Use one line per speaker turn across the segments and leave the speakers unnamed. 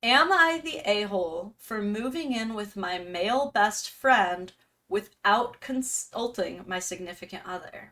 Am I the a-hole for moving in with my male best friend without consulting my significant other?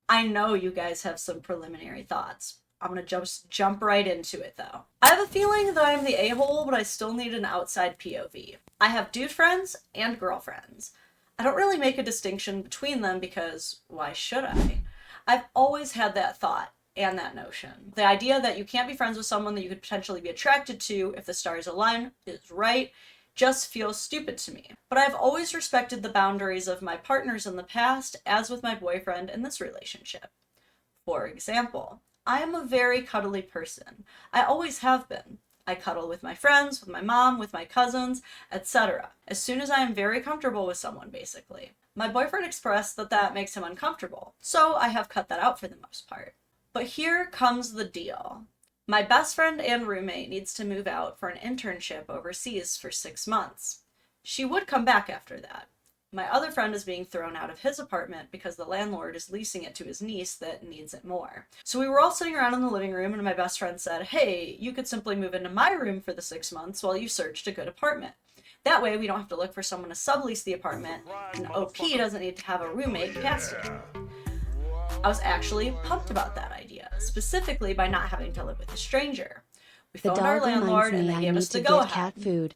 I know you guys have some preliminary thoughts. I'm gonna just jump right into it though. I have a feeling that I'm the a-hole, but I still need an outside POV. I have dude friends and girlfriends. I don't really make a distinction between them because why should I? I've always had that thought and that notion. The idea that you can't be friends with someone that you could potentially be attracted to if the stars align is right just feels stupid to me. But I've always respected the boundaries of my partners in the past, as with my boyfriend in this relationship. For example, I am a very cuddly person. I always have been. I cuddle with my friends, with my mom, with my cousins, etc. As soon as I am very comfortable with someone, basically. My boyfriend expressed that that makes him uncomfortable, so I have cut that out for the most part. But here comes the deal. My best friend and roommate needs to move out for an internship overseas for 6 months. She would come back after that. My other friend is being thrown out of his apartment because the landlord is leasing it to his niece that needs it more. So we were all sitting around in the living room, and my best friend said, "Hey, you could simply move into my room for the 6 months while you searched a good apartment. That way we don't have to look for someone to sublease the apartment, and OP doesn't need to have a roommate past it." I was actually pumped about that idea, specifically by not having to live with a stranger. We
The
phoned our
dog reminds
landlord and
me
they
I
gave us
need
the
to
go
get
ahead.
cat food.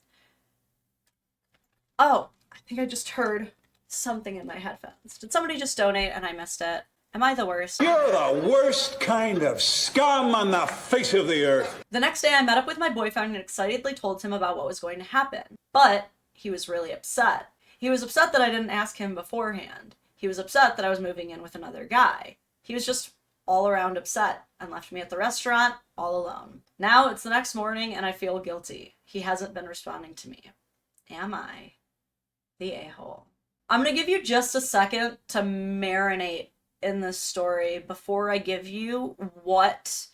Oh, I think I just heard something in my headphones. Did somebody just donate and I missed it? Am I the worst?
You're the worst kind of scum on the face of the earth.
The next day I met up with my boyfriend and excitedly told him about what was going to happen. But he was really upset. He was upset that I didn't ask him beforehand. He was upset that I was moving in with another guy. He was just all around upset and left me at the restaurant all alone. Now it's the next morning and I feel guilty. He hasn't been responding to me. Am I the a-hole? I'm gonna give you just a second to marinate in this story before I give you what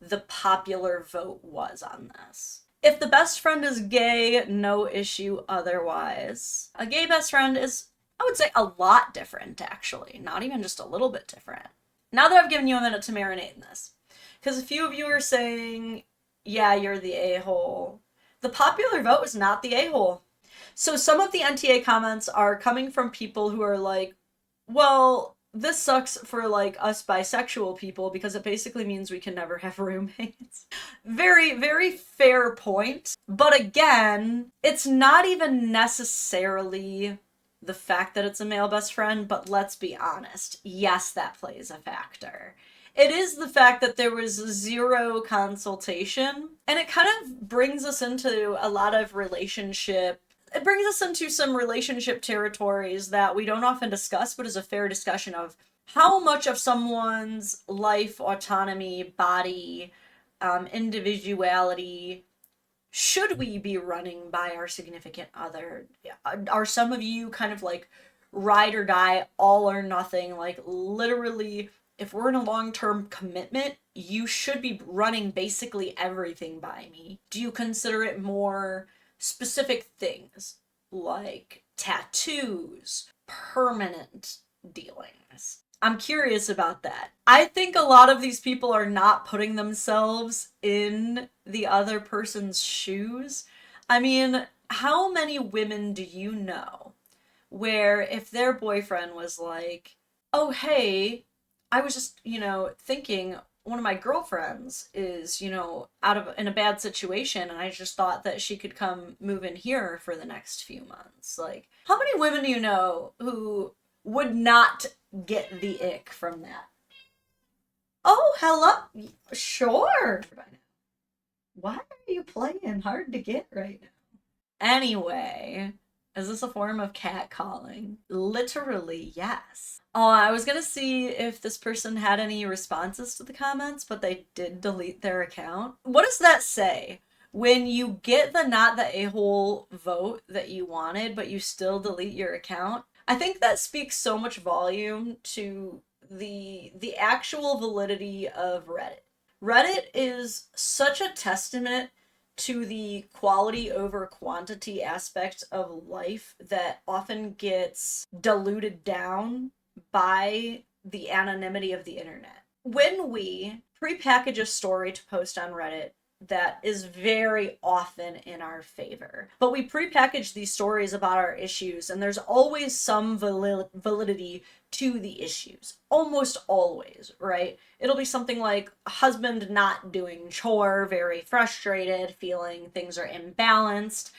the popular vote was on this. If the best friend is gay, no issue otherwise. A gay best friend is, I would say, a lot different, actually. Not even just a little bit different. Now that I've given you a minute to marinate in this, because a few of you are saying, yeah, you're the a-hole. The popular vote was not the a-hole. So some of the NTA comments are coming from people who are like, well, this sucks for like us bisexual people because it basically means we can never have roommates. Very, very fair point. But again, it's not even necessarily the fact that it's a male best friend, but let's be honest. Yes, that plays a factor. It is the fact that there was zero consultation, and it kind of brings us into a lot of relationship. It brings us into some relationship territories that we don't often discuss, but is a fair discussion of how much of someone's life, autonomy, body, individuality should we be running by our significant other? Are some of you kind of like ride or die, all or nothing? Like literally, if we're in a long-term commitment, you should be running basically everything by me. Do you consider it more specific things like tattoos, permanent dealings? I'm curious about that. I think a lot of these people are not putting themselves in the other person's shoes. I mean, how many women do you know where if their boyfriend was like, oh, hey, I was just, thinking one of my girlfriends is, out of in a bad situation and I just thought that she could come move in here for the next few months. Like, how many women do you know who would not get the ick from that? Oh, hello. Sure. Why are you playing hard to get right now? Anyway, is this a form of catcalling? Literally, yes. Oh, I was gonna see if this person had any responses to the comments, but they did delete their account. What does that say? When you get the not the a-hole vote that you wanted, but you still delete your account? I think that speaks so much volume to the actual validity of Reddit. Reddit is such a testament to the quality over quantity aspect of life that often gets diluted down by the anonymity of the internet. When we prepackage a story to post on Reddit, that is very often in our favor. But we prepackage these stories about our issues, and there's always some validity to the issues. Almost always, right? It'll be something like a husband not doing chore, very frustrated, feeling things are imbalanced.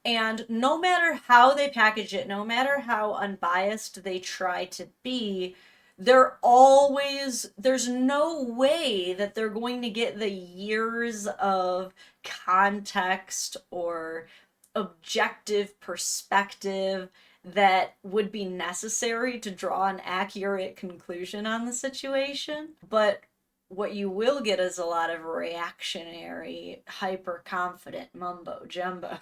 And no matter how they package it, no matter how unbiased they try to be, there's no way that they're going to get the years of context or objective perspective that would be necessary to draw an accurate conclusion on the situation. But what you will get is a lot of reactionary, hyper confident mumbo jumbo.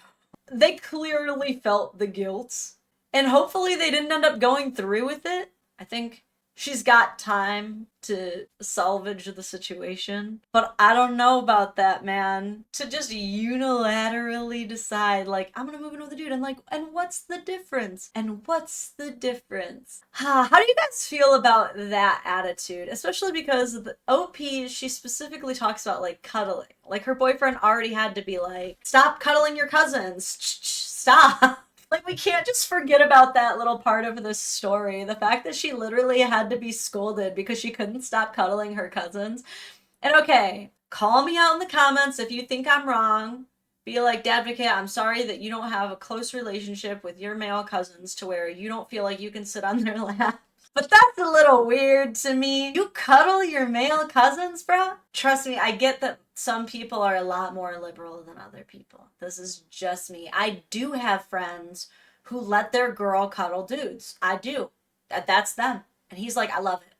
They clearly felt the guilt, and hopefully they didn't end up going through with it. I think she's got time to salvage the situation, but I don't know about that, man. To just unilaterally decide, like, I'm gonna move in with a dude, and like, and what's the difference? And what's the difference? How do you guys feel about that attitude? Especially because the OP, she specifically talks about like cuddling. Like her boyfriend already had to be like, stop cuddling your cousins. Stop. Like, we can't just forget about that little part of this story. The fact that she literally had to be scolded because she couldn't stop cuddling her cousins. And okay, call me out in the comments if you think I'm wrong. Be like, Dadvocate, I'm sorry that you don't have a close relationship with your male cousins to where you don't feel like you can sit on their lap. But that's a little weird to me. You cuddle your male cousins, bro? Trust me, I get that some people are a lot more liberal than other people. This is just me. I do have friends who let their girl cuddle dudes. I do. That's them. And he's like, I love it.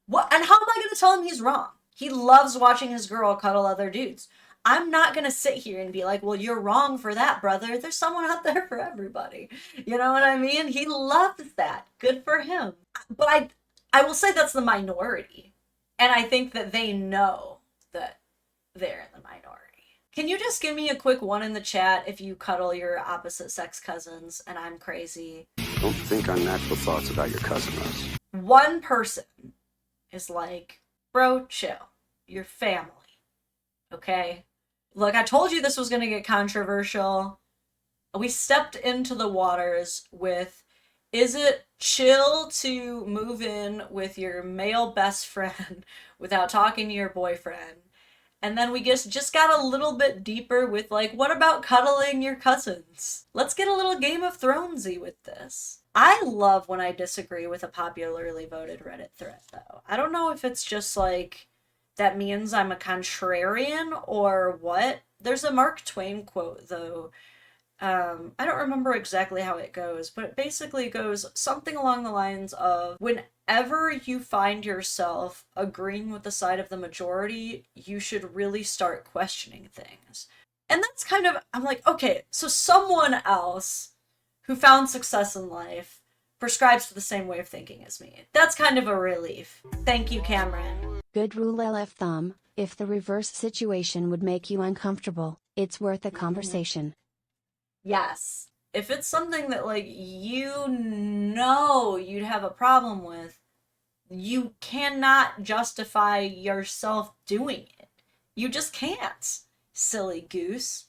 What? And how am I going to tell him he's wrong? He loves watching his girl cuddle other dudes. I'm not going to sit here and be like, well, you're wrong for that, brother. There's someone out there for everybody. You know what I mean? He loves that. Good for him. But I will say that's the minority. And I think that they know that they're in the minority. Can you just give me a quick one in the chat if you cuddle your opposite sex cousins and I'm crazy?
Don't think unnatural thoughts about your cousin, Russ.
One person is like, bro, chill. You're family. Okay? Look, I told you this was going to get controversial. We stepped into the waters with, is it chill to move in with your male best friend without talking to your boyfriend? And then we just got a little bit deeper with like, what about cuddling your cousins? Let's get a little Game of Thronesy with this. I love when I disagree with a popularly voted Reddit thread, though. I don't know if it's just like, that means I'm a contrarian or what. There's a Mark Twain quote, though. I don't remember exactly how it goes, but it basically goes something along the lines of, whenever you find yourself agreeing with the side of the majority, you should really start questioning things. And that's kind of, I'm like, okay, so someone else who found success in life prescribes to the same way of thinking as me. That's kind of a relief. Thank you, Cameron.
Good rule LF thumb, if the reverse situation would make you uncomfortable, it's worth a conversation.
Yes. If it's something that, like, you know you'd have a problem with, you cannot justify yourself doing it. You just can't, silly goose.